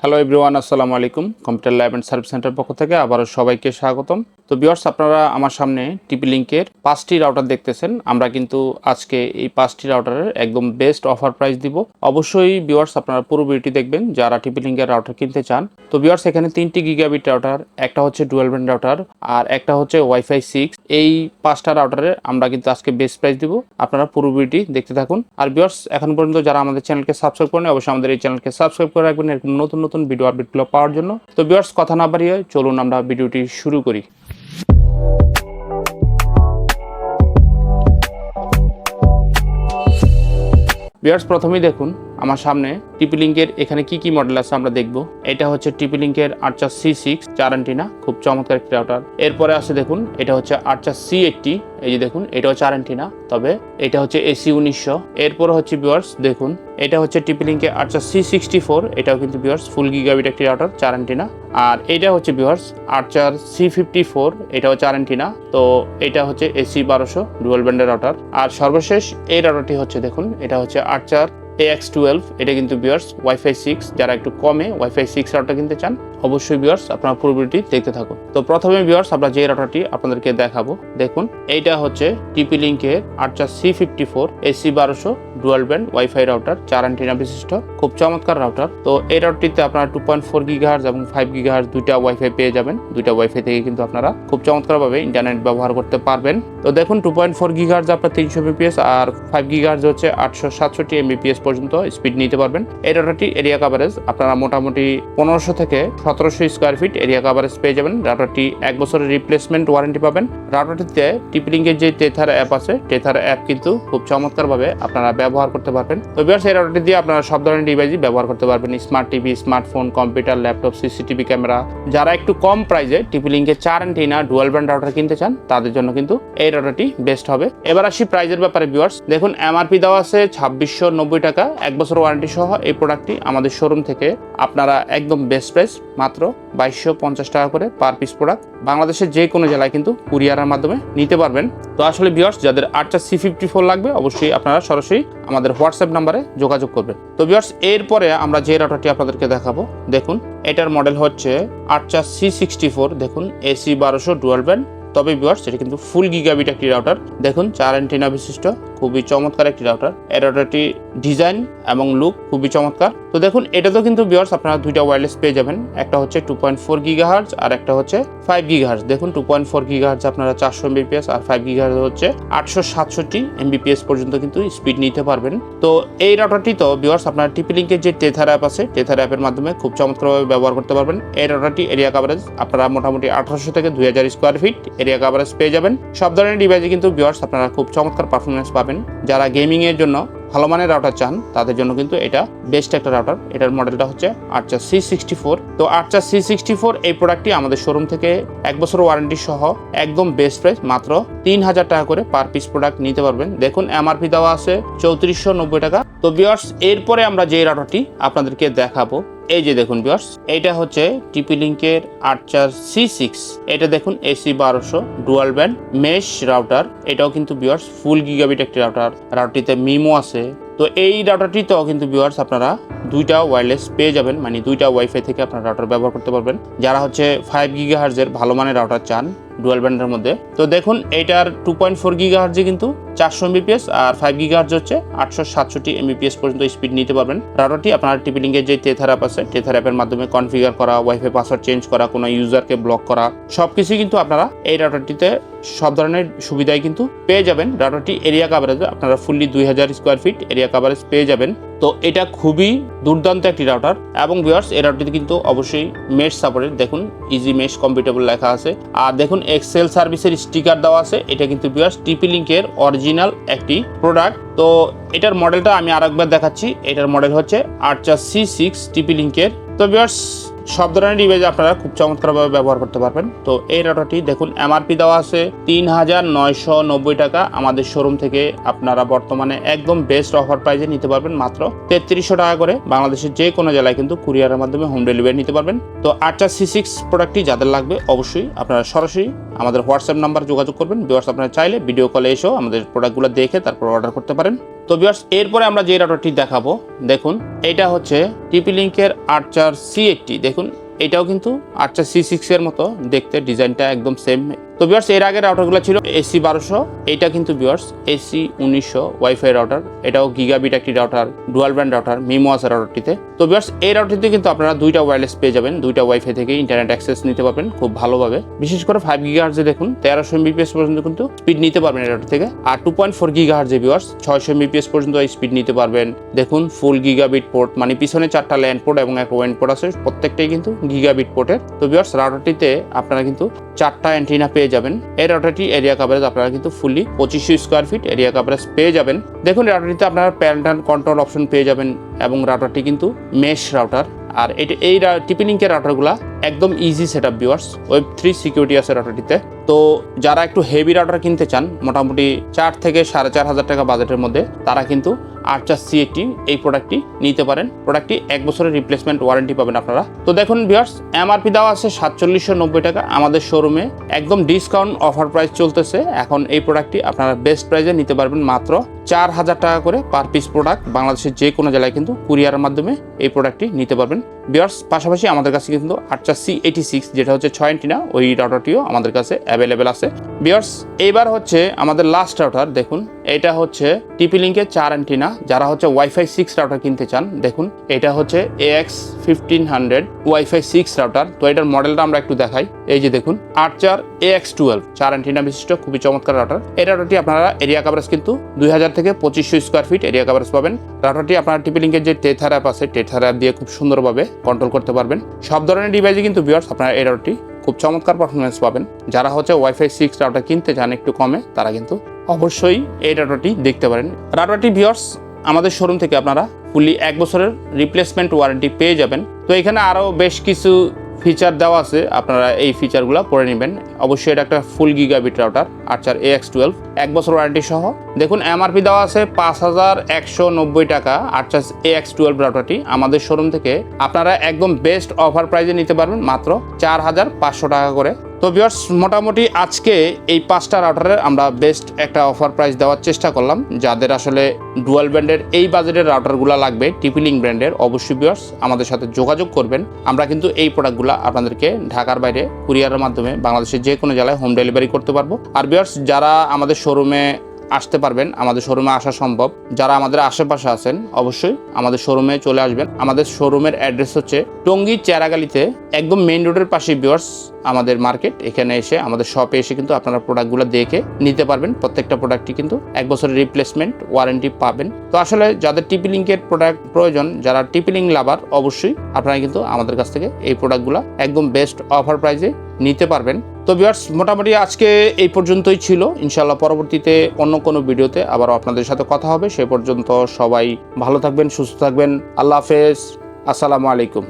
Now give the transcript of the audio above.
Hello everyone, আসসালামু আলাইকুম। Computer lab and service centre পক্ষ থেকে আবারও সবাইকে স্বাগতম। তো ভিউয়ার্স, আপনারা আমার সামনে টিপি-লিংকের 5টি রাউটার দেখতেছেন। আমরা কিন্তু আজকে এই 5টি রাউটারের একদম বেস্ট অফার প্রাইস দিব। অবশ্যই ভিউয়ার্স, আপনারা পুরো ভিডিওটি দেখবেন যারা টিপি-লিংকের রাউটার কিনতে চান। তো ভিউয়ার্স, এখানে 3টি গিগাবিট রাউটার, একটা হচ্ছে ডুয়াল ব্যান্ড রাউটার আর একটা হচ্ছে ওয়াইফাই 6। এই 5টা রাউটারে আমরা কিন্তু আজকে বেস্ট প্রাইস দিব। আপনারা পুরো ভিডিওটি দেখতে থাকুন। আর ভিউয়ার্স, এখন পর্যন্ত যারা আমাদের চ্যানেলকে সাবস্ক্রাইব করেন, অবশ্যই আমাদের এই চ্যানেলকে সাবস্ক্রাইব করে রাখবেন এরকম নতুন নতুন ভিডিও আপডেটগুলো পাওয়ার জন্য। তো ভিউয়ার্স, কথা না বাড়িয়ে চলুন আমরা ভিডিওটি শুরু করি। ভিউয়ার্স, প্রথমেই দেখুন আমার সামনে টিপি-লিংকের এখানে কি কি মডেল আছে আমরা দেখব। এটা হচ্ছে টিপি-লিংকের C6 4 অ্যান্টেনা, খুব চমৎকার একটি রাউটার। এরপরে আছে দেখুন, এটা হচ্ছে C80, এই যে দেখুন এটাও 4 অ্যান্টেনা, তবে এটা হচ্ছে AC 1900। এরপরে হচ্ছে ভিউয়ার্স দেখুন, এটা হচ্ছে টিপি-লিংকের C64, এটাও কিন্তু ভিউয়ার্স ফুল গিগাবিট একটি রাউটার, 4 অ্যান্টেনা। আর এটা হচ্ছে ভিউয়ার্স C54, এটাও 4 অ্যান্টেনা, তো এটা হচ্ছে AC 1200 ডুয়াল ব্যান্ডের রাউটার। আর সর্বশেষ এই রাউটারটি হচ্ছে দেখুন, এটা হচ্ছে AX12, এটা কিন্তু ভিউয়ার্স ওয়াইফাই 6। যারা একটু কমে ওয়াইফাই 6 রাউটার কিনতে চান, অবশ্যই ভিউয়ার্স আপনারা পুরো ভিডিওটি দেখতে থাকুন। তো প্রথমে ভিউয়ার্স আমরা যে রাউটারটি আপনাদেরকে দেখাবো, দেখুন এইটা হচ্ছে টিপি-লিংকের C54 AC 1200 dual band wifi router, 4 antenna বিশিষ্ট, খুব চমৎকার রাউটার। তো এই রাউটারটিতে আপনারা 2.4 গিগাহার্জ এবং 5 গিগাহার্জ দুইটা ওয়াইফাই পেয়ে যাবেন। দুইটা ওয়াইফাই থেকে কিন্তু আপনারা খুব চমৎকারভাবে ইন্টারনেট ব্যবহার করতে পারবেন। তো দেখুন 2.4 গিগাহার্জ আপনার 300 mbps আর 5 গিগাহার্জ হচ্ছে 867 mbps পর্যন্ত স্পিড নিতে পারবেন। এই রাউটারটি এরিয়া কভারেজ আপনারা মোটামুটি 1500 থেকে 1700 স্কোয়ার ফিট এরিয়া কভারেজ পেয়ে যাবেন। রাউটারটি 1 বছরের রিপ্লেসমেন্ট ওয়ারেন্টি পাবেন। রাউটারটিতে টিপি-লিংকের যে টেথার অ্যাপ আছে, টেথার অ্যাপ কিন্তু খুব চমৎকারভাবে আপনারা ব্যবহার করতে পারবেন। তো ভিউয়ার্স, এই রাউটারটি দিয়ে আপনারা সব ধরনের ডিভাইসই ব্যবহার করতে পারবেন, smart TV, smartphone, computer, laptop, CCTV camera. যারা একটু কম প্রাইসে টিপি-লিংকের 4 অ্যান্টেনা ডুয়াল ব্যান্ড রাউটার কিনতে চান, তাদের জন্য কিন্তু এই রাউটারটি বেস্ট হবে। এবার আসি প্রাইজের ব্যাপারে ভিউয়ার্স। দেখুন এমআরপি দেওয়া আছে 2690 টাকা, 1 বছর ওয়ারেন্টি সহ। এই প্রোডাক্টটি আমাদের শোরুম থেকে আপনারা একদম বেস্ট প্রাইস মাত্র 2250 টাকা করে পার পিস প্রোডাক্ট। বাংলাদেশের যে কোনো জেলায় কিন্তু কুরিয়ারের মাধ্যমে নিতে পারবেন। তো আসলে ভিউয়ার্স, যাদের C54 লাগবে, অবশ্যই আপনারা সরাসরি আমাদের হোয়াটসঅ্যাপ নাম্বারে যোগাযোগ করবেন। তো ভিউয়ার্স, এরপরে আমরা যে রাউটারটি আপনাদেরকে দেখাবো, দেখুন এটার মডেল হচ্ছে C64, দেখুন AC 1200 ডুয়াল ব্যান্ড। তবে ভিউয়ার্স, এটা কিন্তু ফুল গিগাবিট একটি রাউটার। দেখুন 4 অ্যান্টেনা বিশিষ্ট, খুবই চমৎকার একটি রাউটার। এই রাউটারটি ডিজাইন এবং লুক খুবই চমৎকার। তো দেখুন এটাতেও কিন্তু ভিউয়ার্স আপনারা দুইটা ওয়্যারলেস পেয়ে যাবেন। একটা হচ্ছে 2.4 গিগাহার্জ আর একটা হচ্ছে 5 গিগাহার্জ। দেখুন 2.4 গিগাহার্জ আপনারা 400 mbps আর 5 গিগাহার্জ হচ্ছে 867 mbps পর্যন্ত কিন্তু স্পিড নিতে পারবেন। তো এই রাউটারটি তো ভিউয়ার্স আপনারা টিপি-লিংকের যে টেথার অ্যাপ আছে, টেথার অ্যাপের মাধ্যমে খুব চমৎকারভাবে ব্যবহার করতে পারবেন। এই রাউটারটি এরিয়া কভারেজ আপনারা মোটামুটি 1800 থেকে 2000 স্কোয়ার ফিট এরিয়া কভারেজ পেয়ে যাবেন। সব ধরনের ডিভাইসে কিন্তু ভিউয়ার্স আপনারা খুব চমৎকার পারফরমেন্স পাবেন। যারা গেমিং এর জন্য ভালো মানের রাউটার চান, তাদের জন্য কিন্তু এটা বেস্ট একটা রাউটার। এটার মডেলটা হচ্ছে C64। তো C64 এই প্রোডাক্টটি আমাদের শোরুম থেকে 1 বছর ওয়ারেন্টি সহ একদম বেস্ট প্রাইস মাত্র 3000 টাকা করে পার পিস প্রোডাক্ট নিতে পারবেন। দেখুন এমআরপি দেওয়া আছে 3490 টাকা। তো ভিউয়ার্স, এরপরে আমরা যে রাউটারটি আপনাদেরকে দেখাবো, এই যে দেখুন ভিউয়ার্স, এইটা হচ্ছে টিপি-লিংকের C6। এটা দেখুন AC 1200 dual band mesh router. এটাও কিন্তু ভিউয়ার্স ফুল গিগাবিট একটি রাউটার। রাউটারটিতে মিমো আছে। তো এই রাউটারটিতেও কিন্তু ভিউয়ার্স আপনারা দুইটা ওয়্যারলেস পেয়ে যাবেন, মানে দুইটা ওয়াইফাই থেকে আপনারা রাউটার ব্যবহার করতে পারবেন। যারা হচ্ছে 5 গিগাহার্জের ভালো মানের রাউটার চান ডুয়াল ব্যান্ডের মধ্যে, তো দেখুন এটার 2.4 গিগাহার্জে কিন্তু 400 mbps আর 5 গিগাহার্জ হচ্ছে 867 mbps পর্যন্ত স্পিড নিতে পারবেন। রাউটারটি আপনার টিপি-লিংকের যে টেথার অ্যাপ আছে, টেথার অ্যাপের মাধ্যমে কনফিগার করা, ওয়াইফাই পাসওয়ার্ড চেঞ্জ করা, কোনো ইউজারকে ব্লক করা, সবকিছু কিন্তু আপনারা এই রাউটারটিতে সব ধরনের সুবিধাই কিন্তু পেয়ে যাবেন। রাউটারটি এরিয়া কভারেজে আপনারা fully 2000 square feet area coverage পেয়ে যাবেন। তো এটা খুবই দুর্দান্ত একটি রাউটার। এবং ভিউয়ার্স, এই রাউটারটিতে কিন্তু অবশ্যই মেশ সাপোর্টেড, দেখুন ইজি মেশ কম্পিটেবল লেখা আছে। আর দেখুন এক্সেল সার্ভিসের স্টিকার দেওয়া আছে। এটা কিন্তু ভিউয়ার্স টিপি-লিংকের অরিজিনাল একটি প্রোডাক্ট। তো এটার মডেলটা আমি আরেকবার দেখাচ্ছি। এটার মডেল হচ্ছে C6 টিপি-লিংকের। তো ভিউয়ার্স, সব ধরনের ডিভাইস আপনারা খুব চমৎকারভাবে ব্যবহার করতে পারবেন। তো এই রাউটারটি দেখুন এমআরপি দেওয়া আছে 3990 টাকা। আমাদের শোরুম থেকে আপনারা বর্তমানে একদম বেস্ট অফার প্রাইসে নিতে পারবেন মাত্র 3300 টাকা করে। বাংলাদেশের যে কোনো জেলায় কিন্তু কুরিয়ারের মাধ্যমে হোম ডেলিভারি নিতে পারবেন। তো C6 প্রোডাক্টটি যাদের লাগবে, অবশ্যই আপনারা সরাসরি আমাদের হোয়াটসঅ্যাপ নাম্বার যোগাযোগ করবেন। ভিউয়ার্স আপনারা চাইলে ভিডিও কলে এসেও আমাদের প্রোডাক্টগুলো দেখে তারপর অর্ডার করতে পারেন। তো ভিউয়ার্স এরপরে আমরা যে রাউটারটি দেখাবো, দেখুন এটা হচ্ছে টিপিলিঙ্কের আর্চার C80। দেখুন এটাও কিন্তু আর্চার C6 এর মতো দেখতে, ডিজাইনটা একদম সেম। তো ভিউয়ার্স এর আগের রাউটারগুলো ছিল AC 1200, এটা কিন্তু ভিউয়ার্স AC 1900 ওয়াইফাই রাউটার। এটাও গিগাবিট একটি router, dual band router, MIMO আছে রাউটারটিতে। তো ভিউয়ার্স এই রাউটারটিতে কিন্তু আপনারা দুইটা ওয়্যারলেস পেয়ে যাবেন, দুইটা ওয়াইফাই থেকে ইন্টারনেট অ্যাক্সেস নিতে পারবেন খুব ভালোভাবে। বিশেষ করে 5 GHz দেখুন 1300 Mbps পর্যন্ত কিন্তু স্পিড নিতে পারবেন এই রাউটার থেকে। আর 2.4 GHz ভিউয়ার্স 600 Mbps পর্যন্ত স্পিড নিতে পারবেন। দেখুন ফুল গিগাবিট পোর্ট, মানে পিছনে 4টা ল্যান্ড পোর্ট এবং একটা ওয়েন পোর্ট আছে, প্রত্যেকটাই কিন্তু গিগাবিট পোর্টের। তো ভিউয়ার্স রাউটারটিতে আপনারা কিন্তু 4টা অ্যান্টেনা পেয়ে যাবেন। এই রাউটারটি এরিয়া কভারেজ আপনারা কিন্তু fully 2500 square feet area coverage পেয়ে যাবেন। দেখুন রাউটারটিতে আপনারা প্যারেন্টাল কন্ট্রোল অপশন পেয়ে যাবেন এবং রাউটারটি কিন্তু মেশ রাউটার। আর এই টিপিলিঙ্কের রাউটারগুলা একদম easy setup viewers, Web3 security আছে রাউটারটিতে। তো যারা একটু হেভি রাউটার কিনতে চান মোটামুটি 4 থেকে 4500 টাকা বাজেটের মধ্যে, তারা কিন্তু আর্চার C80 এই প্রোডাক্টটি নিতে পারেন। প্রোডাক্টটি 1 বছরের রিপ্লেসমেন্ট ওয়ারেন্টি পাবেন আপনারা। তো দেখুন ভিউয়ার্স MRP দেওয়া আছে 4790 টাকা, আমাদের শোরুমে একদম ডিসকাউন্ট অফার প্রাইস চলতেছে। এখন এই প্রোডাক্টটি আপনারা বেস্ট প্রাইসে নিতে পারবেন মাত্র 4000 টাকা করে পার পিস প্রোডাক্ট। বাংলাদেশের যে কোনো জেলায় কিন্তু কুরিয়ারের মাধ্যমে এই প্রোডাক্টটি নিতে পারবেন ভিউয়ার্স। পাশাপাশি আমাদের কাছে কিন্তু আর্চার C86 যেটা হচ্ছে 6 অ্যান্টেনা, ওই রাউটারটিও আমাদের কাছে অ্যাভেলেবেল আছে ভিউয়ার্স। এইবার হচ্ছে আমাদের লাস্ট রাউটার, দেখুন এটা হচ্ছে টিপিলিঙ্কের 4 অ্যান্টেনা। যারা হচ্ছে ওয়াইফাই 6 রাউটার কিনতে চান, দেখুন এটা হচ্ছে AX1500 ওয়াইফাই 6 রাউটার। তো এটার মডেলটা আমরা একটু দেখাই। এই যে দেখুন আর্চার AX12 4 অ্যান্টেনা বিশিষ্ট খুবই চমৎকার রাউটার। এই রাউটারটি আপনারা এরিয়া কভারেজ কিন্তু 2000 থেকে 2500 স্কোয়ার ফিট এরিয়া কভারেজ পাবেন। রাউটারটি আপনারা টিপিলিঙ্কের যে টেথার অ্যাপ আছে, টেথার অ্যাপ দিয়ে খুব সুন্দরভাবে কন্ট্রোল করতে পারবেন সব ধরনের ডিভাইসে কিন্তু ভিউয়ার্স আপনারা এই রাউটারটি খুব চমৎকার পারফরমেন্স পাবেন। যারা হচ্ছে ওয়াইফাই 6 রাউটার কিনতে চান একটু কমে, তারা কিন্তু অবশ্যই এই রাউটারটি দেখতে পারেন। রাউটারটি ভিউয়ার্স আমাদের শোরুম থেকে আপনারা ফুললি 1 বছরের রিপ্লেসমেন্ট ওয়ারেন্টি পেয়ে যাবেন। তো এখানে আরও বেশ কিছু ফিচার দেওয়া আছে, আপনারা এই ফিচারগুলো পড়ে নেবেন। অবশ্যই এটা একটা ফুল গিগাবিট রাউটার আর্চার AX12 1 বছর ওয়ারেন্টি সহ। দেখুন MRP দেওয়া আছে 5190 টাকা। আর্চার AX12 রাউটারটি আমাদের শোরুম থেকে আপনারা একদম বেস্ট অফার প্রাইজে নিতে পারবেন মাত্র 4500 টাকা করে। তো ভিউয়ার্স মোটামুটি আজকে এই 5টা রাউটারের আমরা বেস্ট একটা অফার প্রাইস দেওয়ার চেষ্টা করলাম। যাদের আসলে ডুয়াল ব্যান্ডের এই বাজেটের রাউটারগুলো লাগবে টিপিলিঙ্ক ব্র্যান্ডের, অবশ্যই ভিউয়ার্স আমাদের সাথে যোগাযোগ করবেন। আমরা কিন্তু এই প্রোডাক্টগুলো আপনাদেরকে ঢাকার বাইরে কুরিয়ারের মাধ্যমে বাংলাদেশের যে কোনো জেলায় হোম ডেলিভারি করতে পারবো। আর ভিউয়ার্স যারা আমাদের শোরুমে আসতে পারবেন, আমাদের শোরুমে আসা সম্ভব, যারা আমাদের আশেপাশে আছেন অবশ্যই আমাদের শোরুমে চলে আসবেন। আমাদের শোরুমের অ্যাড্রেস হচ্ছে টঙ্গী চেরাগালিতে, একদম মেইন রোডের পাশে ভিউয়ার্স আমাদের মার্কেট। এখানে এসে আমাদের শপে এসে কিন্তু আপনারা প্রোডাক্টগুলো দেখে নিতে পারবেন। প্রত্যেকটা প্রোডাক্টই কিন্তু 1 বছরের রিপ্লেসমেন্ট ওয়ারেন্টি পাবেন। তো আসলে যাদের টিপিলিঙ্কের প্রোডাক্ট প্রয়োজন, যারা টিপিলিঙ্ক লাভার, অবশ্যই আপনারা কিন্তু আমাদের কাছ থেকে এই প্রোডাক্টগুলো একদম বেস্ট অফার প্রাইসে নিতে পারবেন। তো ভিউয়ার্স মোটামুটি আজকে এই পর্যন্তই ছিল। ইনশাআল্লাহ পরবর্তীতে অন্য কোনো ভিডিওতে আবার আপনাদের সাথে কথা হবে। সে পর্যন্ত সবাই ভালো থাকবেন, সুস্থ থাকবেন। আল্লাহ হাফেজ, আসসালামু আলাইকুম।